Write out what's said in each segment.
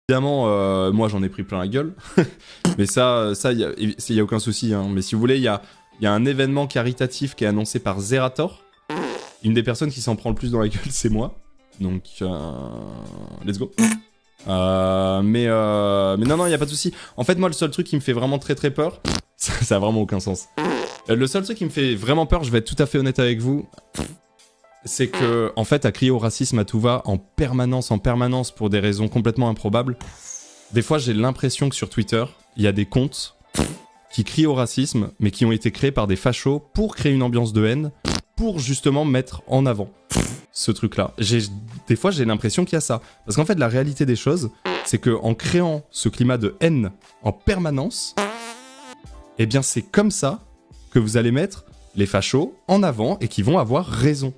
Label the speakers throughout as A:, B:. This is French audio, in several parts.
A: Évidemment, moi j'en ai pris plein la gueule, mais ça, y a aucun souci. Hein. Mais si vous voulez, il y a un événement caritatif qui est annoncé par Zerator. Une des personnes qui s'en prend le plus dans la gueule, c'est moi. Donc, let's go. Mais non, il y a pas de souci. En fait, moi, le seul truc qui me fait vraiment très très peur, ça a vraiment aucun sens. Le seul truc qui me fait vraiment peur, je vais être tout à fait honnête avec vous, c'est que, en fait, à crier au racisme à tout va, en permanence, pour des raisons complètement improbables, des fois, j'ai l'impression que sur Twitter, il y a des comptes qui crient au racisme, mais qui ont été créés par des fachos pour créer une ambiance de haine, pour justement mettre en avant ce truc-là. Des fois, j'ai l'impression qu'il y a ça. Parce qu'en fait, la réalité des choses, c'est qu'en créant ce climat de haine en permanence, eh bien, c'est comme ça que vous allez mettre les fachos en avant et qui vont avoir raison.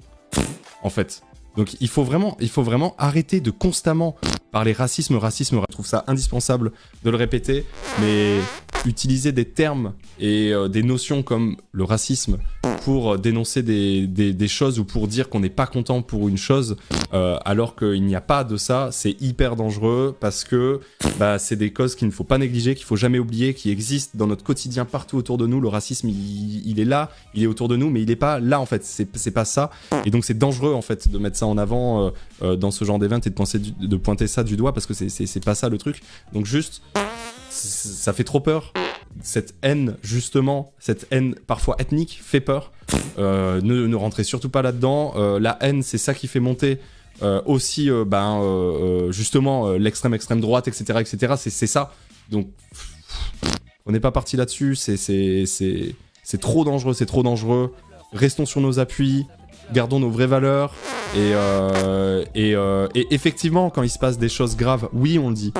A: En fait. Donc il faut vraiment arrêter de constamment parler racisme. Je trouve ça indispensable de le répéter, mais utiliser des termes et des notions comme le racisme pour dénoncer des choses ou pour dire qu'on n'est pas content pour une chose, alors qu'il n'y a pas de ça, c'est hyper dangereux parce que c'est des causes qu'il ne faut pas négliger, qu'il ne faut jamais oublier, qui existent dans notre quotidien partout autour de nous. Le racisme, il est là, il est autour de nous, mais il n'est pas là en fait, c'est pas ça. Et donc c'est dangereux en fait de mettre ça en avant dans ce genre d'événement et de pointer ça du doigt parce que c'est pas ça le truc. Donc juste, ça fait trop peur. Cette haine, justement, cette haine parfois ethnique fait peur. Ne rentrez surtout pas là-dedans. La haine, c'est ça qui fait monter aussi, justement, l'extrême droite, etc., etc. C'est ça. Donc, on n'est pas parti là-dessus. C'est trop dangereux, Restons sur nos appuis. Gardons nos vraies valeurs. Et effectivement, quand il se passe des choses graves, oui, on le dit.